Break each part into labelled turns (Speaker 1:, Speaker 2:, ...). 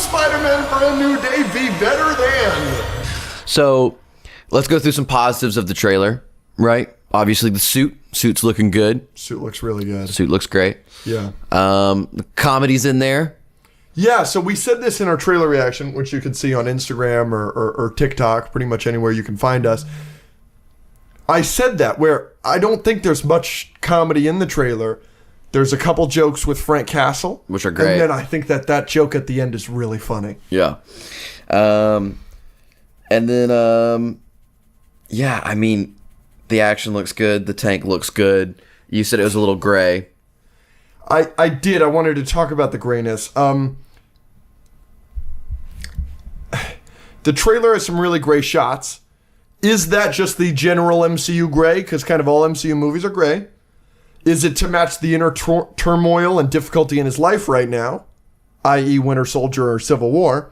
Speaker 1: Spider-Man Brand New Day be better than?
Speaker 2: So let's go through some positives of the trailer, right? Obviously, the suit's looking good.
Speaker 1: Suit looks really good.
Speaker 2: Suit looks great.
Speaker 1: Yeah.
Speaker 2: The comedy's in there.
Speaker 1: Yeah, so we said this in our trailer reaction, which you can see on Instagram or TikTok, pretty much anywhere you can find us. I said that where I don't think there's much comedy in the trailer. There's a couple jokes with Frank Castle,
Speaker 2: which are great.
Speaker 1: And then I think that joke at the end is really funny.
Speaker 2: Yeah. And then, yeah, I mean, the action looks good. The tank looks good. You said it was a little gray.
Speaker 1: I did. I wanted to talk about the grayness. The trailer has some really gray shots. Is that just the general MCU gray? Because kind of all MCU movies are gray. Is it to match the inner turmoil and difficulty in his life right now, i.e. Winter Soldier or Civil War?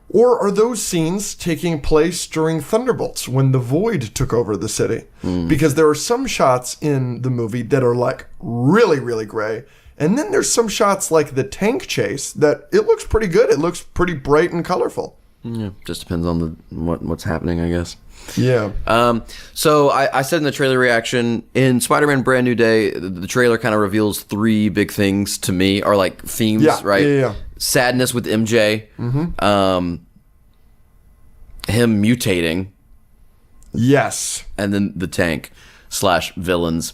Speaker 1: Or are those scenes taking place during Thunderbolts when the Void took over the city? Because there are some shots in the movie that are like really, really gray. And then there's some shots like the tank chase that it looks pretty good. It looks pretty bright and colorful.
Speaker 2: Yeah, just depends on what's happening, I guess.
Speaker 1: Yeah.
Speaker 2: So I said in the trailer reaction, in Spider-Man Brand New Day, the trailer kind of reveals three big things to me, or like themes, right?
Speaker 1: Yeah.
Speaker 2: Sadness with MJ. Him mutating.
Speaker 1: Yes.
Speaker 2: And then the tank / villains.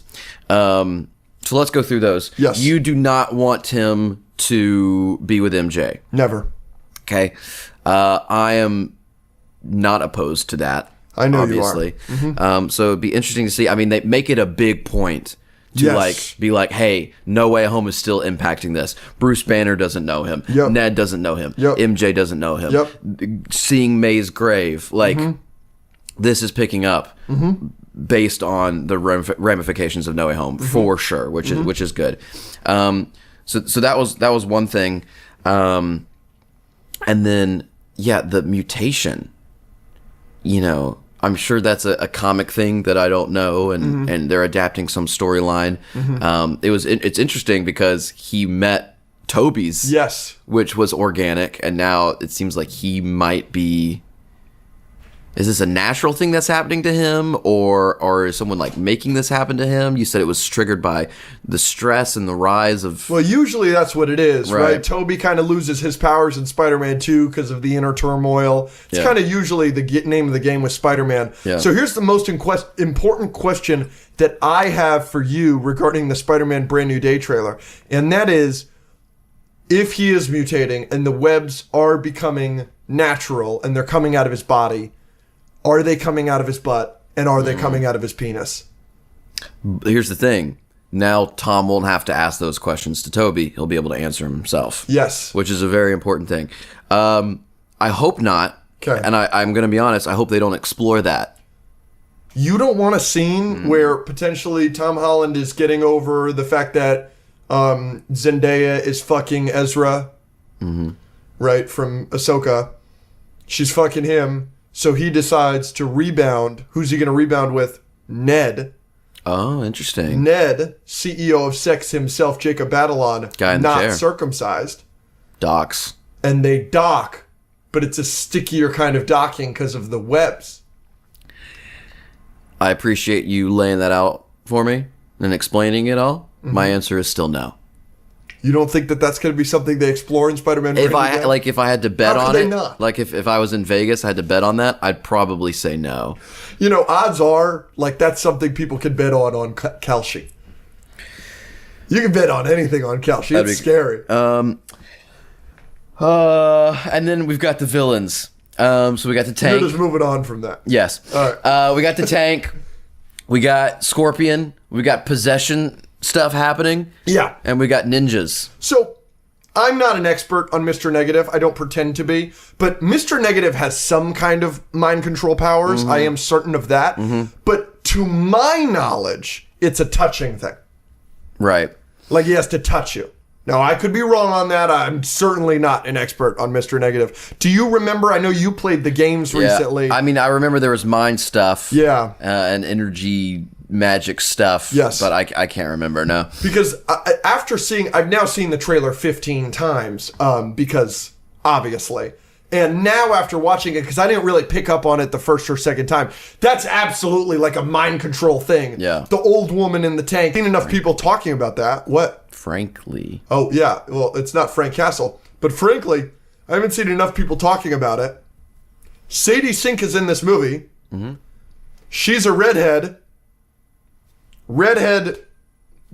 Speaker 2: So let's go through those.
Speaker 1: Yes.
Speaker 2: You do not want him to be with MJ.
Speaker 1: Never.
Speaker 2: Okay. I am not opposed to that.
Speaker 1: I know
Speaker 2: obviously.
Speaker 1: You are.
Speaker 2: So it'd be interesting to see. I mean, they make it a big point to like be like, hey, No Way Home is still impacting this. Bruce Banner doesn't know him.
Speaker 1: Yep.
Speaker 2: Ned doesn't know him.
Speaker 1: Yep.
Speaker 2: MJ doesn't know him.
Speaker 1: Yep.
Speaker 2: Seeing May's grave, like this is picking up based on the ramifications of No Way Home for sure, which is good. So that was one thing, and then the mutation. You know, I'm sure that's a comic thing that I don't know, and they're adapting some storyline. It's interesting because he met Toby's, which was organic, and now it seems like he might be. Is this a natural thing that's happening to him, or is someone like making this happen to him? You said it was triggered by the stress and the rise of.
Speaker 1: Well, usually that's what it is, right? Toby kind of loses his powers in Spider-Man 2 because of the inner turmoil. It's kind of usually the name of the game with Spider-Man.
Speaker 2: Yeah.
Speaker 1: So here's the most important question that I have for you regarding the Spider-Man Brand New Day trailer, and that is, if he is mutating and the webs are becoming natural and they're coming out of his body. Are they coming out of his butt, and are they coming out of his penis?
Speaker 2: Here's the thing. Now Tom won't have to ask those questions to Toby. He'll be able to answer them himself.
Speaker 1: Yes.
Speaker 2: Which is a very important thing. I hope not.
Speaker 1: Okay.
Speaker 2: And I'm going to be honest, I hope they don't explore that.
Speaker 1: You don't want a scene where potentially Tom Holland is getting over the fact that Zendaya is fucking Ezra, right, from Ahsoka. She's fucking him. So he decides to rebound. Who's he going to rebound with? Ned.
Speaker 2: Oh, interesting.
Speaker 1: Ned, CEO of Sex himself, Jacob Batalon,
Speaker 2: Guy in the
Speaker 1: not
Speaker 2: chair.
Speaker 1: circumcised.
Speaker 2: Docks.
Speaker 1: And they dock, but it's a stickier kind of docking because of the webs.
Speaker 2: I appreciate you laying that out for me and explaining it all. My answer is still no.
Speaker 1: You don't think that that's going to be something they explore in Spider-Man?
Speaker 2: If I had to bet
Speaker 1: How
Speaker 2: on
Speaker 1: could they
Speaker 2: it,
Speaker 1: not?
Speaker 2: like if I was in Vegas, I had to bet on that, I'd probably say no.
Speaker 1: You know, odds are, like, that's something people can bet on Kalshi. You can bet on anything on Kalshi. It's scary.
Speaker 2: And then we've got the villains. So we got the tank.
Speaker 1: You're just moving on from that.
Speaker 2: Yes.
Speaker 1: All right.
Speaker 2: We got the tank. We got Scorpion. We got possession stuff happening.
Speaker 1: Yeah.
Speaker 2: And we got ninjas.
Speaker 1: So, I'm not an expert on Mr. Negative. I don't pretend to be. But Mr. Negative has some kind of mind control powers. I am certain of that. But to my knowledge, it's a touching thing.
Speaker 2: Right.
Speaker 1: Like, he has to touch you. Now, I could be wrong on that. I'm certainly not an expert on Mr. Negative. Do you remember? I know you played the games recently.
Speaker 2: I mean, I remember there was mind stuff.
Speaker 1: Yeah.
Speaker 2: And energy magic stuff.
Speaker 1: Yes.
Speaker 2: But I can't remember, no.
Speaker 1: Because I've now seen the trailer 15 times because obviously. And now after watching it, because I didn't really pick up on it the first or second time, that's absolutely like a mind control thing.
Speaker 2: Yeah.
Speaker 1: The old woman in the tank. I've seen enough people talking about that. What?
Speaker 2: Frankly.
Speaker 1: Oh, yeah. Well, it's not Frank Castle. But frankly, I haven't seen enough people talking about it. Sadie Sink is in this movie. Mm-hmm. She's a redhead. Redhead,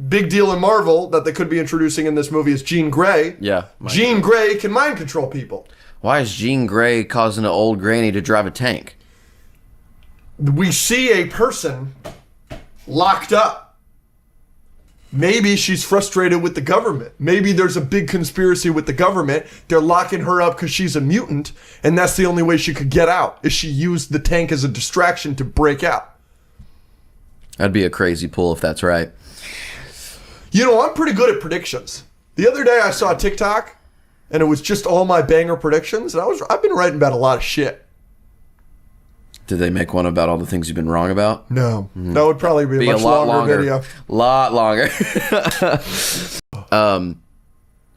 Speaker 1: big deal in Marvel that they could be introducing in this movie is Jean Grey.
Speaker 2: Yeah.
Speaker 1: Jean Grey can mind control people.
Speaker 2: Why is Jean Grey causing an old granny to drive a tank?
Speaker 1: We see a person locked up. Maybe she's frustrated with the government. Maybe there's a big conspiracy with the government. They're locking her up because she's a mutant, and that's the only way she could get out, is she used the tank as a distraction to break out.
Speaker 2: That'd be a crazy pull if that's right.
Speaker 1: You know, I'm pretty good at predictions. The other day I saw a TikTok, and it was just all my banger predictions, and I've been writing about a lot of shit.
Speaker 2: Did they make one about all the things you've been wrong about?
Speaker 1: No. That would probably be a much longer video.
Speaker 2: Lot longer.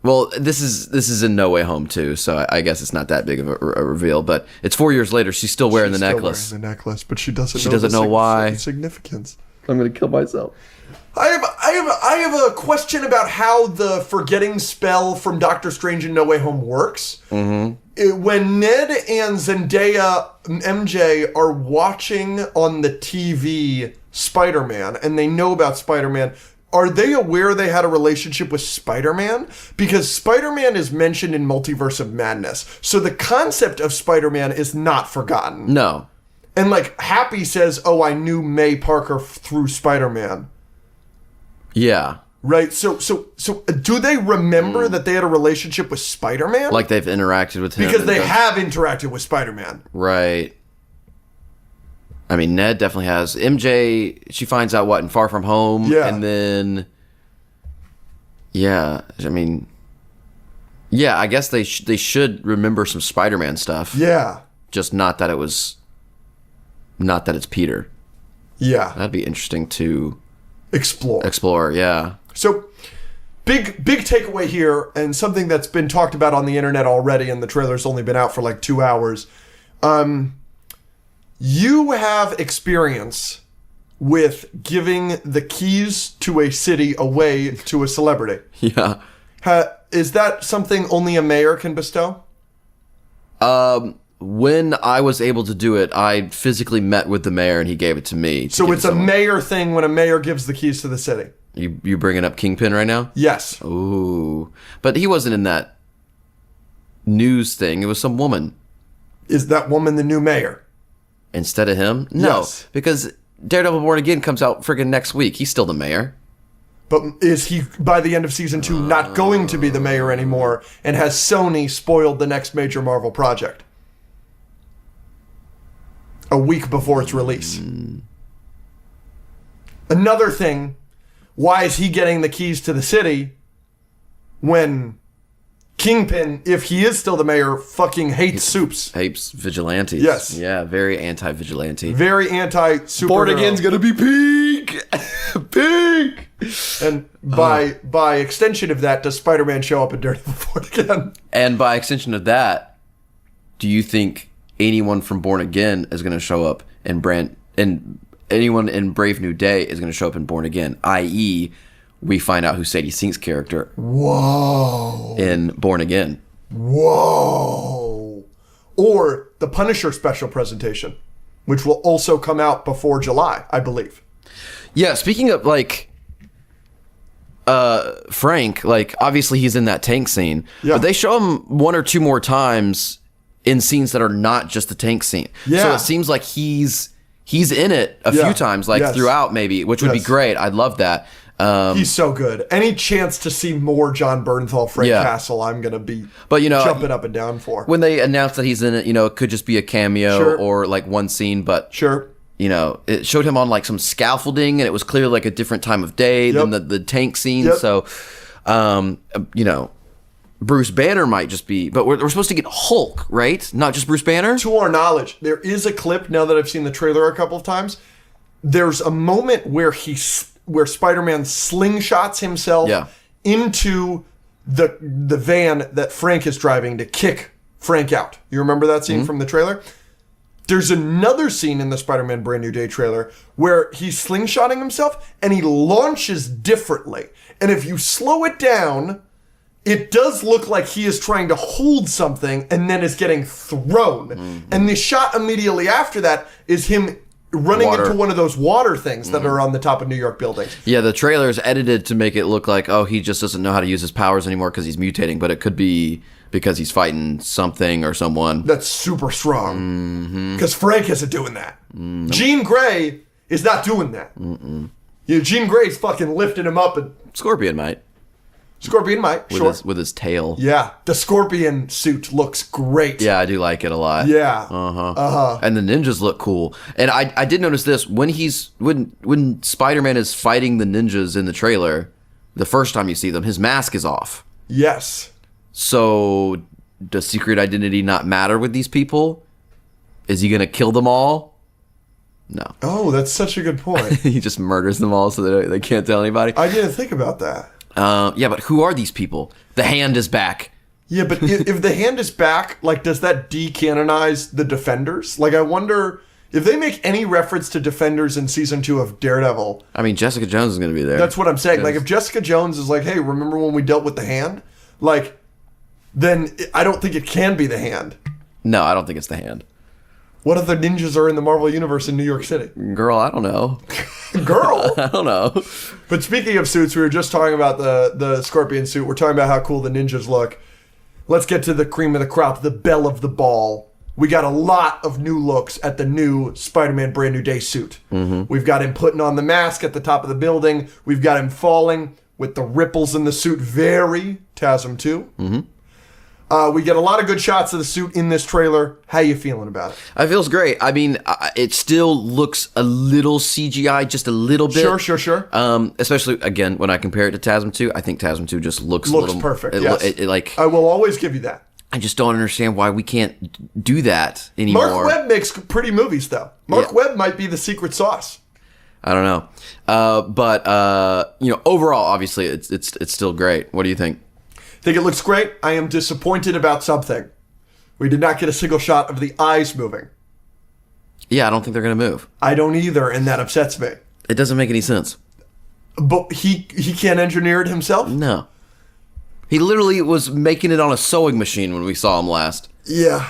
Speaker 2: Well, this is in No Way Home too, so I guess it's not that big of a reveal. But it's 4 years later. She's still wearing the necklace.
Speaker 1: Still wearing the necklace, but she doesn't.
Speaker 2: She doesn't know why.
Speaker 1: Significance.
Speaker 2: I'm gonna kill myself.
Speaker 1: I have a question about how the forgetting spell from Doctor Strange in No Way Home works. Mm-hmm. When Ned and Zendaya, MJ, are watching on the TV Spider-Man, and they know about Spider-Man, are they aware they had a relationship with Spider-Man? Because Spider-Man is mentioned in Multiverse of Madness, so the concept of Spider-Man is not forgotten.
Speaker 2: No.
Speaker 1: And like Happy says, "Oh, I knew May Parker through Spider-Man."
Speaker 2: Yeah.
Speaker 1: Right. So do they remember that they had a relationship with Spider-Man?
Speaker 2: Like they've interacted with him.
Speaker 1: Because they have interacted with Spider-Man.
Speaker 2: Right. I mean, Ned definitely has. MJ, she finds out what in Far From Home.
Speaker 1: Yeah.
Speaker 2: And then, yeah, I mean, yeah, I guess they should remember some Spider-Man stuff.
Speaker 1: Yeah.
Speaker 2: Just not that it's Peter.
Speaker 1: Yeah.
Speaker 2: That'd be interesting to
Speaker 1: explore.
Speaker 2: Yeah. So,
Speaker 1: big takeaway here, and something that's been talked about on the internet already, and the trailer's only been out for like 2 hours. You have experience with giving the keys to a city away to a celebrity.
Speaker 2: Yeah.
Speaker 1: Is that something only a mayor can bestow?
Speaker 2: When I was able to do it, I physically met with the mayor and he gave it to me.
Speaker 1: So it's a mayor thing when a mayor gives the keys to the city.
Speaker 2: You bringing up Kingpin right now?
Speaker 1: Yes.
Speaker 2: Ooh. But he wasn't in that news thing. It was some woman.
Speaker 1: Is that woman the new mayor?
Speaker 2: Instead of him? No.
Speaker 1: Yes.
Speaker 2: Because Daredevil Born Again comes out friggin' next week. He's still the mayor.
Speaker 1: But is he, by the end of season 2, not going to be the mayor anymore? And has Sony spoiled the next major Marvel project? A week before its release. Another thing, why is he getting the keys to the city when Kingpin, if he is still the mayor, fucking hates soups?
Speaker 2: Hates vigilantes.
Speaker 1: Yes.
Speaker 2: Yeah, very anti-vigilante.
Speaker 1: Very anti-superhero.
Speaker 2: Born Again's gonna be pink! Pink!
Speaker 1: And by extension of that, does Spider-Man show up in Daredevil Born Again?
Speaker 2: And by extension of that, do you think anyone from Born Again is going to show up and anyone in Brave New Day is going to show up in Born Again? I.e., we find out who Sadie Sink's character in Born Again.
Speaker 1: Whoa. Or the Punisher special presentation, which will also come out before July, I believe.
Speaker 2: Yeah, speaking of, like, Frank, like, obviously he's in that tank scene. Yeah. But they show him one or two more times in scenes that are not just the tank scene.
Speaker 1: Yeah.
Speaker 2: So it seems like he's in it a few times, like throughout maybe, which would be great. I'd love that.
Speaker 1: He's so good. Any chance to see more John Bernthal, Frank Castle, I'm going to be jumping up and down for.
Speaker 2: When they announced that he's in it, it could just be a cameo or like one scene, but it showed him on like some scaffolding and it was clearly like a different time of day than the tank scene. So, Bruce Banner might just be, but we're supposed to get Hulk, right? Not just Bruce Banner?
Speaker 1: To our knowledge, there is a clip, now that I've seen the trailer a couple of times, there's a moment where Spider-Man slingshots himself into the van that Frank is driving to kick Frank out. You remember that scene from the trailer? There's another scene in the Spider-Man Brand New Day trailer where he's slingshotting himself and he launches differently. And if you slow it down, it does look like he is trying to hold something and then is getting thrown. And the shot immediately after that is him running into one of those water things that are on the top of New York buildings.
Speaker 2: Yeah, the trailer is edited to make it look like, oh, he just doesn't know how to use his powers anymore because he's mutating, but it could be because he's fighting something or someone.
Speaker 1: That's super strong. Because Frank isn't doing that. Jean Grey is not doing that. Jean Grey's fucking lifting him up, and
Speaker 2: Scorpion might.
Speaker 1: Scorpion might, sure.
Speaker 2: With his tail.
Speaker 1: Yeah, the Scorpion suit looks great.
Speaker 2: Yeah, I do like it a lot.
Speaker 1: Yeah.
Speaker 2: And the ninjas look cool. And I did notice this when Spider-Man is fighting the ninjas in the trailer, the first time you see them, his mask is off.
Speaker 1: Yes.
Speaker 2: So does secret identity not matter with these people? Is he gonna kill them all? No.
Speaker 1: Oh, that's such a good point.
Speaker 2: He just murders them all so they can't tell anybody.
Speaker 1: I didn't think about that.
Speaker 2: Yeah, but who are these people? The Hand is back.
Speaker 1: Yeah, but if the Hand is back, like, does that decanonize the Defenders? Like, I wonder if they make any reference to Defenders in season 2 of Daredevil.
Speaker 2: I mean, Jessica Jones is going to be there.
Speaker 1: That's what I'm saying. Like, if Jessica Jones is like, hey, remember when we dealt with the Hand? Like, then I don't think it can be the Hand.
Speaker 2: No, I don't think it's the Hand.
Speaker 1: What other ninjas are in the Marvel Universe in New York City?
Speaker 2: Girl, I don't know.
Speaker 1: Girl?
Speaker 2: I don't know.
Speaker 1: But speaking of suits, we were just talking about the Scorpion suit. We're talking about how cool the ninjas look. Let's get to the cream of the crop, the belle of the ball. We got a lot of new looks at the new Spider-Man Brand New Day suit. We've got him putting on the mask at the top of the building. We've got him falling with the ripples in the suit. Very TASM 2. We get a lot of good shots of the suit in this trailer. How you feeling about it?
Speaker 2: It feels great. I mean, it still looks a little CGI, just a little bit.
Speaker 1: Sure.
Speaker 2: Especially, again, when I compare it to TASM 2, I think TASM 2 just looks a little...
Speaker 1: perfect,
Speaker 2: yes.
Speaker 1: I will always give you that.
Speaker 2: I just don't understand why we can't do that anymore.
Speaker 1: Mark Webb makes pretty movies, though. Mark Webb might be the secret sauce.
Speaker 2: I don't know. But overall, obviously, it's still great. What do you think?
Speaker 1: Think it looks great. I am disappointed about something. We did not get a single shot of the eyes moving.
Speaker 2: Yeah, I don't think they're going to move.
Speaker 1: I don't either, and that upsets me.
Speaker 2: It doesn't make any sense.
Speaker 1: But he can't engineer it himself?
Speaker 2: No. He literally was making it on a sewing machine when we saw him last.
Speaker 1: Yeah.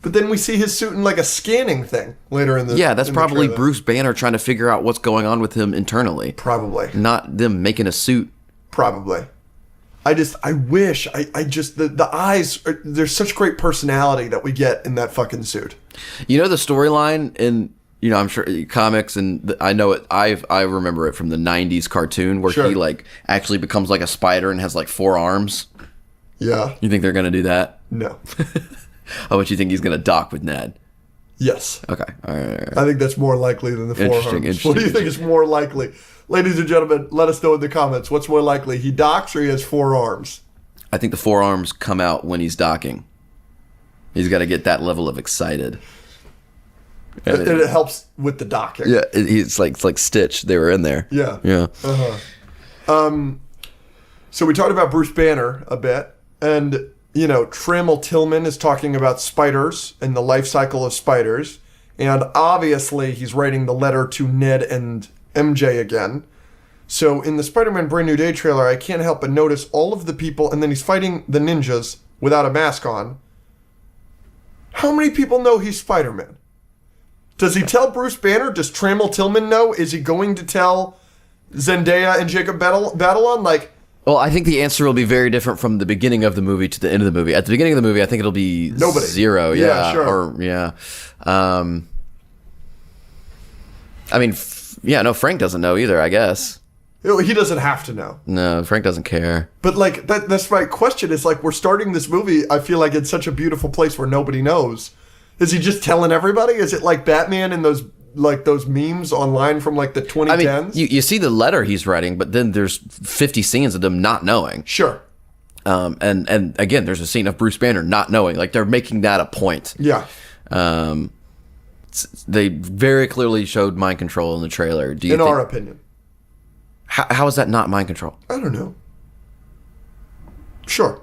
Speaker 1: But then we see his suit in like a scanning thing later in the
Speaker 2: Yeah, that's probably Bruce Banner trying to figure out what's going on with him internally.
Speaker 1: Probably.
Speaker 2: Not them making a suit.
Speaker 1: Probably. I wish, the eyes, there's such great personality that we get in that fucking suit.
Speaker 2: You know the storyline in, I'm sure comics, and I know it, I remember it from the 90s cartoon where he like actually becomes like a spider and has like 4 arms.
Speaker 1: Yeah.
Speaker 2: You think they're going to do that?
Speaker 1: No.
Speaker 2: How much you think he's going to dock with Ned?
Speaker 1: Yes.
Speaker 2: Okay. All right.
Speaker 1: I think that's more likely than the 4 arms.
Speaker 2: Interesting.
Speaker 1: What do you think is more likely? Ladies and gentlemen, let us know in the comments. What's more likely? He docks or he has 4 arms?
Speaker 2: I think the 4 arms come out when he's docking. He's got to get that level of excited.
Speaker 1: And it helps with the docking.
Speaker 2: Yeah, it's like Stitch. They were in there.
Speaker 1: Yeah.
Speaker 2: Yeah.
Speaker 1: So we talked about Bruce Banner a bit. And, Trammell Tillman is talking about spiders and the life cycle of spiders. And obviously he's writing the letter to Ned and MJ again. So in the Spider-Man Brand New Day trailer, I can't help but notice all of the people, and then he's fighting the ninjas without a mask on. How many people know he's Spider-Man? Does he tell Bruce Banner? Does Trammell Tillman know? Is he going to tell Zendaya and Jacob Batalon?
Speaker 2: Well, I think the answer will be very different from the beginning of the movie to the end of the movie. At the beginning of the movie, I think it'll be
Speaker 1: nobody.
Speaker 2: 0.
Speaker 1: Yeah, sure.
Speaker 2: Or, yeah. Frank doesn't know either, I guess.
Speaker 1: He doesn't have to know.
Speaker 2: No, Frank doesn't care.
Speaker 1: But, that's my question. Is, we're starting this movie, I feel like it's such a beautiful place where nobody knows. Is he just telling everybody? Is it like Batman and those memes online from, the 2010s?
Speaker 2: I mean, you see the letter he's writing, but then there's 50 scenes of them not knowing.
Speaker 1: Sure.
Speaker 2: And again, there's a scene of Bruce Banner not knowing. They're making that a point.
Speaker 1: Yeah.
Speaker 2: They very clearly showed mind control in the trailer.
Speaker 1: In our opinion.
Speaker 2: How is that not mind control?
Speaker 1: I don't know. Sure.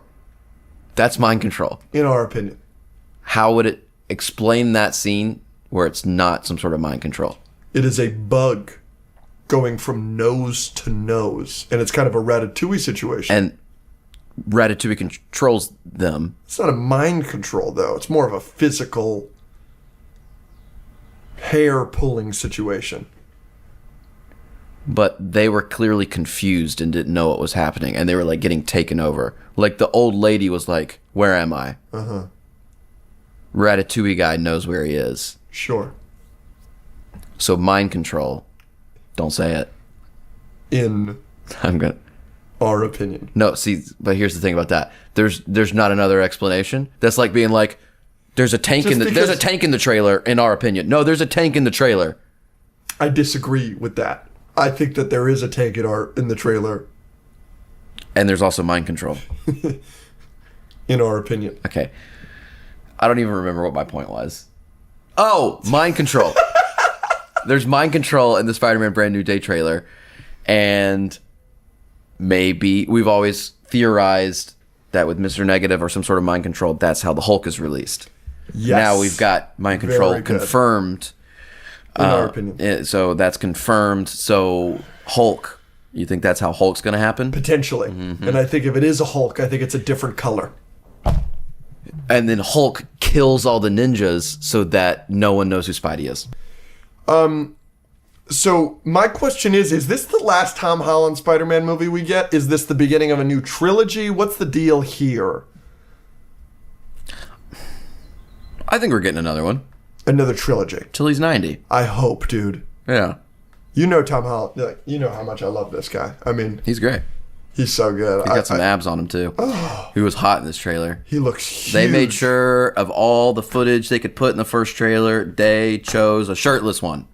Speaker 2: That's mind control.
Speaker 1: in our opinion.
Speaker 2: How would it explain that scene where it's not some sort of mind control?
Speaker 1: It is a bug going from nose to nose, and it's kind of a Ratatouille situation.
Speaker 2: And Ratatouille controls them.
Speaker 1: It's not a mind control, though. It's more of a physical hair-pulling situation.
Speaker 2: But they were clearly confused and didn't know what was happening, and they were like getting taken over. Like the old lady was like, "Where am I?" Ratatouille guy knows where he is.
Speaker 1: Sure.
Speaker 2: So mind control. Don't say it.
Speaker 1: In
Speaker 2: I'm gonna.
Speaker 1: our opinion.
Speaker 2: No, see, but here's the thing about that. There's not another explanation. That's like being like, there's a tank there's a tank in the trailer. In our opinion, no, there's a tank in the trailer.
Speaker 1: I disagree with that. I think that there is a tank in the trailer.
Speaker 2: And there's also mind control.
Speaker 1: In our opinion.
Speaker 2: Okay. I don't even remember what my point was. Oh, mind control. There's mind control in the Spider-Man Brand New Day trailer. And maybe we've always theorized that with Mr. Negative or some sort of mind control, that's how the Hulk is released.
Speaker 1: Yes.
Speaker 2: Now we've got mind control
Speaker 1: Very good.
Speaker 2: confirmed.
Speaker 1: In our opinion.
Speaker 2: So that's confirmed. So Hulk, you think that's how Hulk's going to happen?
Speaker 1: Potentially. And I think if it is a Hulk, I think it's a different color.
Speaker 2: And then Hulk kills all the ninjas so that no one knows who Spidey is.
Speaker 1: So my question is this the last Tom Holland Spider-Man movie we get? Is this the beginning of a new trilogy? What's the deal here?
Speaker 2: I think we're getting another one.
Speaker 1: Another trilogy.
Speaker 2: Till he's 90.
Speaker 1: I hope, dude.
Speaker 2: Yeah.
Speaker 1: You know Tom Holland. Like, you know how much I love this guy. I mean,
Speaker 2: He's great.
Speaker 1: he's so good.
Speaker 2: He's got some abs on him, too. He was hot in this trailer.
Speaker 1: He looks huge.
Speaker 2: They made sure of all the footage they could put in the first trailer, they chose a shirtless one.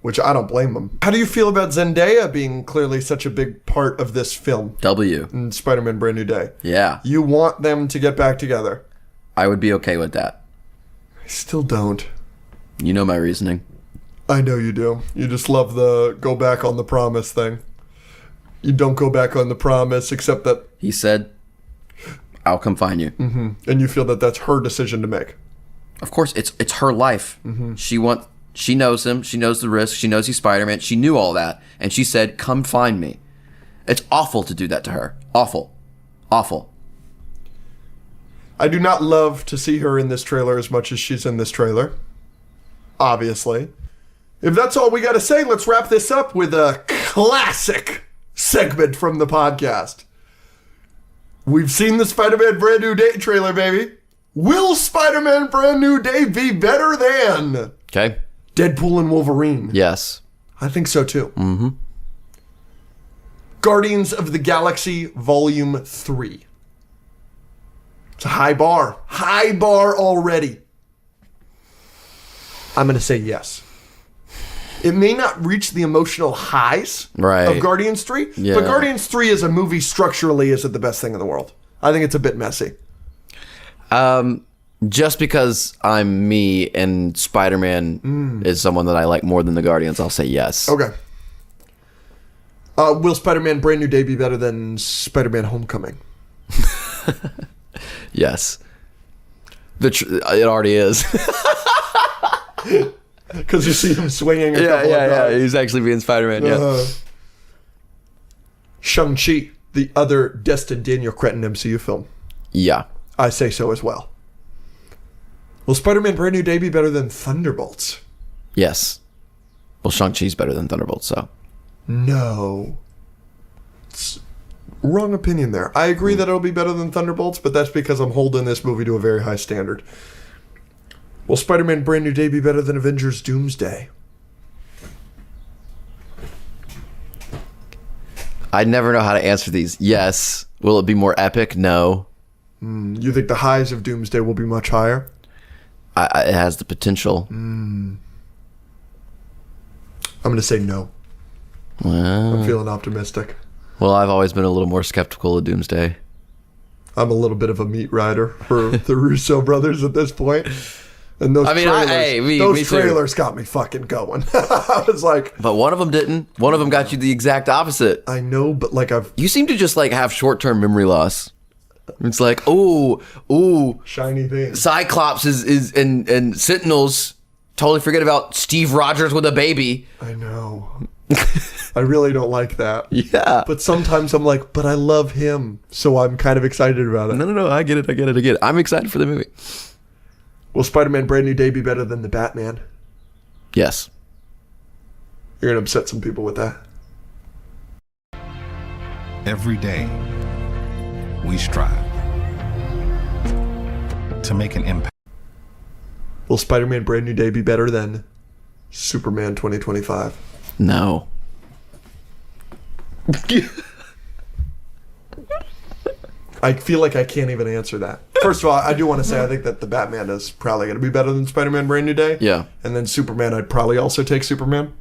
Speaker 1: Which I don't blame them. How do you feel about Zendaya being clearly such a big part of this film
Speaker 2: W.
Speaker 1: in Spider-Man Brand New Day?
Speaker 2: Yeah.
Speaker 1: You want them to get back together.
Speaker 2: I would be okay with that.
Speaker 1: I still don't.
Speaker 2: You know my reasoning.
Speaker 1: I know you do. You just love the go back on the promise thing. You don't go back on the promise except that...
Speaker 2: He said, I'll come find you.
Speaker 1: And you feel that that's her decision to make.
Speaker 2: Of course, it's her life. She knows him. She knows the risk. She knows he's Spider-Man. She knew all that. And she said, come find me. It's awful to do that to her. Awful. Awful.
Speaker 1: I do not love to see her in this trailer as much as she's in this trailer. Obviously. If that's all we got to say, let's wrap this up with a classic segment from the podcast. We've seen the Spider-Man Brand New Day trailer, baby. Will Spider-Man Brand New Day be better than
Speaker 2: Okay.
Speaker 1: Deadpool and Wolverine?
Speaker 2: Yes.
Speaker 1: I think so too. Guardians of the Galaxy Volume 3. It's a high bar. High bar already. I'm going to say yes. It may not reach the emotional highs
Speaker 2: Right.
Speaker 1: of Guardians 3,
Speaker 2: Yeah.
Speaker 1: but Guardians 3 as a movie structurally isn't the best thing in the world. I think it's a bit messy.
Speaker 2: Just because I'm me and Spider-Man is someone that I like more than the Guardians, I'll say yes.
Speaker 1: Okay. Will Spider-Man Brand New Day be better than Spider-Man Homecoming?
Speaker 2: Yes. It already is.
Speaker 1: Because you see him swinging a couple of times.
Speaker 2: He's actually being Spider-Man, yeah.
Speaker 1: Shang-Chi, the other destined Daniel Cretton MCU film.
Speaker 2: Yeah.
Speaker 1: I say so as well. Will Spider-Man Brand New Day be better than Thunderbolts?
Speaker 2: Yes. Well, Shang-Chi's better than Thunderbolt, so.
Speaker 1: No. It's wrong opinion there. I agree that it'll be better than Thunderbolts, but that's because I'm holding this movie to a very high standard. Will Spider-Man Brand New Day be better than Avengers Doomsday?
Speaker 2: I never know how to answer these. Yes. Will it be more epic? No.
Speaker 1: You think the highs of Doomsday will be much higher?
Speaker 2: It has the potential.
Speaker 1: I'm going to say no.
Speaker 2: Well,
Speaker 1: I'm feeling optimistic.
Speaker 2: I've always been a little more skeptical of Doomsday.
Speaker 1: I'm a little bit of a meat rider for the Russo brothers at this point. And those
Speaker 2: me too.
Speaker 1: trailers got me fucking going. I was like...
Speaker 2: But one of them didn't. One of them got you the exact opposite.
Speaker 1: I know, but like
Speaker 2: You seem to just like have short-term memory loss. It's like, ooh,
Speaker 1: Shiny thing.
Speaker 2: Cyclops is and Sentinels totally forget about Steve Rogers with a baby.
Speaker 1: I know. I really don't like that.
Speaker 2: Yeah.
Speaker 1: But sometimes I'm like, but I love him. So I'm kind of excited about it.
Speaker 2: No, I get it. I'm excited for the movie.
Speaker 1: Will Spider-Man Brand New Day be better than The Batman?
Speaker 2: Yes.
Speaker 1: You're going to upset some people with that.
Speaker 3: Every day, we strive to make an impact.
Speaker 1: Will Spider-Man Brand New Day be better than Superman 2025?
Speaker 2: No.
Speaker 1: I feel like I can't even answer that. First of all, I do want to say I think that The Batman is probably going to be better than Spider-Man Brand New Day.
Speaker 2: Yeah.
Speaker 1: And then Superman, I'd probably also take Superman.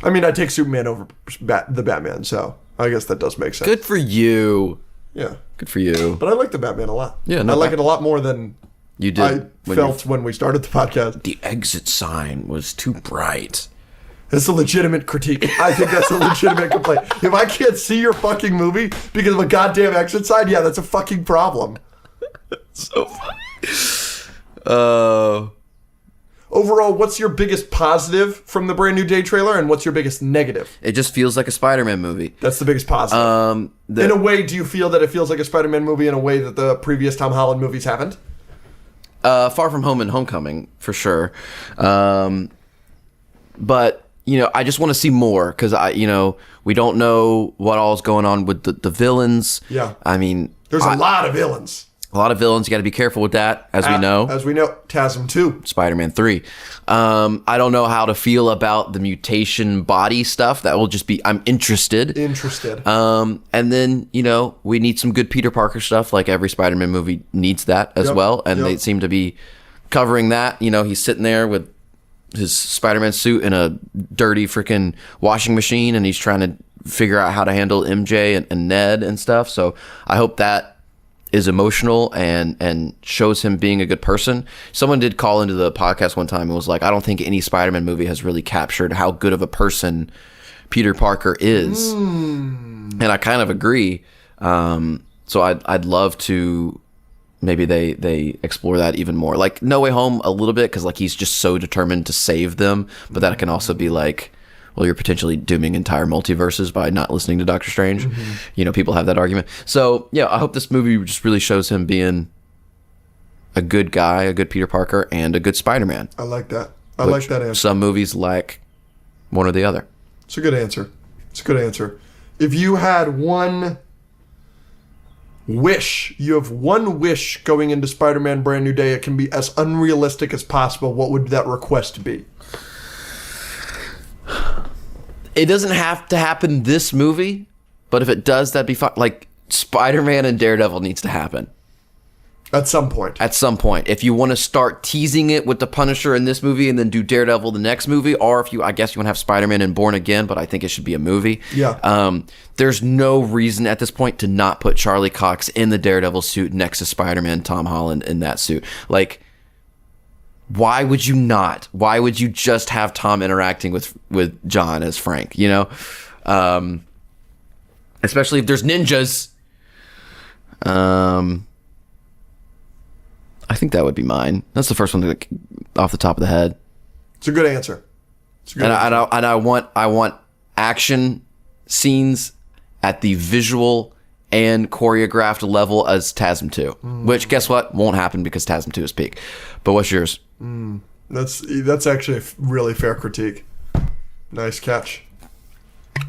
Speaker 1: I mean, I'd take Superman over the Batman, so I guess that does make sense.
Speaker 2: Good for you.
Speaker 1: Yeah.
Speaker 2: Good for you.
Speaker 1: But I like The Batman a lot.
Speaker 2: Yeah,
Speaker 1: I
Speaker 2: not
Speaker 1: like
Speaker 2: bad.
Speaker 1: it a lot more than
Speaker 2: You did.
Speaker 1: I felt when we started the podcast.
Speaker 2: The exit sign was too bright.
Speaker 1: It's a legitimate critique. I think that's a legitimate complaint. If I can't see your fucking movie because of a goddamn exit sign, yeah, that's a fucking problem.
Speaker 2: So funny.
Speaker 1: Overall, what's your biggest positive from the Brand New Day trailer, and what's your biggest negative?
Speaker 2: It just feels like a Spider-Man movie.
Speaker 1: That's the biggest positive. In a way, do you feel that it feels like a Spider-Man movie in a way that the previous Tom Holland movies haven't?
Speaker 2: Far From Home and Homecoming, for sure. But, I just want to see more because, we don't know what all's going on with the villains.
Speaker 1: Yeah.
Speaker 2: I mean...
Speaker 1: There's a lot of villains.
Speaker 2: A lot of villains. You got to be careful with that, as we know.
Speaker 1: As we know, TASM 2.
Speaker 2: Spider-Man 3. I don't know how to feel about the mutation body stuff. That will just be... I'm interested. And then, we need some good Peter Parker stuff. Like every Spider-Man movie needs that as well. And they seem to be covering that. He's sitting there with his Spider-Man suit in a dirty freaking washing machine, and he's trying to figure out how to handle MJ and Ned and stuff. So I hope that is emotional and shows him being a good person. Someone did call into the podcast one time and was like, I don't think any Spider-Man movie has really captured how good of a person Peter Parker is. And I kind of agree. So I'd love to maybe they explore that even more. Like No Way Home a little bit, because like he's just so determined to save them, but that can also be like, well, you're potentially dooming entire multiverses by not listening to Doctor Strange. People have that argument. So yeah, I hope this movie just really shows him being a good guy, a good Peter Parker, and a good Spider-Man.
Speaker 1: I like that. I like that answer.
Speaker 2: Some movies lack one or the other.
Speaker 1: It's a good answer. If you had one wish, you have one wish going into Spider-Man Brand New Day, it can be as unrealistic as possible, what would that request be?
Speaker 2: It doesn't have to happen this movie, but if it does, that'd be fine. Like, Spider-Man and Daredevil needs to happen.
Speaker 1: At some point.
Speaker 2: If you want to start teasing it with the Punisher in this movie and then do Daredevil the next movie, or if I guess you want to have Spider-Man and Born Again, but I think it should be a movie.
Speaker 1: Yeah.
Speaker 2: There's no reason at this point to not put Charlie Cox in the Daredevil suit next to Spider-Man, Tom Holland in that suit. Like, why would you not? Why would you just have Tom interacting with John as Frank, especially if there's ninjas. I think that would be mine. That's the first one off the top of the head.
Speaker 1: It's a good answer.
Speaker 2: I want action scenes at the visual and choreographed level as TASM 2, which guess what? Won't happen because TASM 2 is peak. But what's yours?
Speaker 1: That's actually a really fair critique. Nice catch.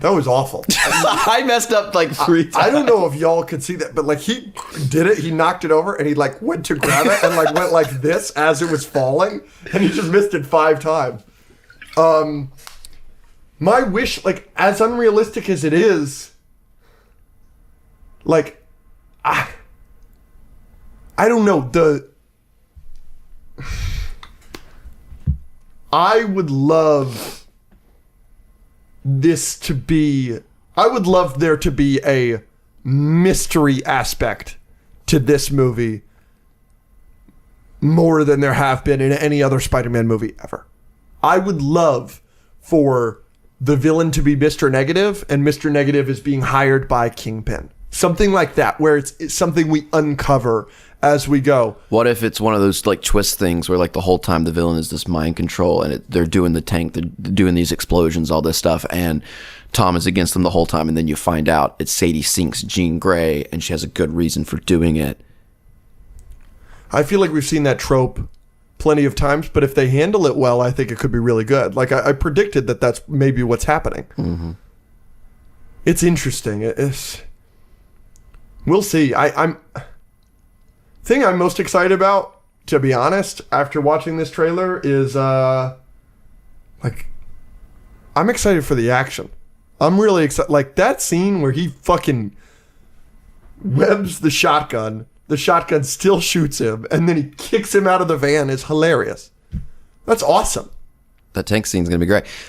Speaker 1: That was awful.
Speaker 2: I messed up like 3 times.
Speaker 1: I don't know if y'all could see that, but like he did it. He knocked it over and he like went to grab it and like went like this as it was falling, and he just missed it 5 times. My wish, like as unrealistic as it is, like I don't know, I would love I would love there to be a mystery aspect to this movie more than there have been in any other Spider-Man movie ever. I would love for the villain to be Mr. Negative, and Mr. Negative is being hired by Kingpin, Something like that, where it's something we uncover as we go.
Speaker 2: What if it's one of those like twist things where like the whole time the villain is this mind control and they're doing the tank, they're doing these explosions, all this stuff, and Tom is against them the whole time, and then you find out it's Sadie Sink's Jean Grey, and she has a good reason for doing it.
Speaker 1: I feel like we've seen that trope plenty of times, but if they handle it well, I think it could be really good. Like I predicted that's maybe what's happening.
Speaker 2: Mm-hmm.
Speaker 1: It's interesting. We'll see. Thing I'm most excited about, to be honest, after watching this trailer is like I'm excited for the action. I'm really excited. Like that scene where he fucking webs the shotgun still shoots him, and then he kicks him out of the van is hilarious. That's awesome.
Speaker 2: That tank scene's gonna be great.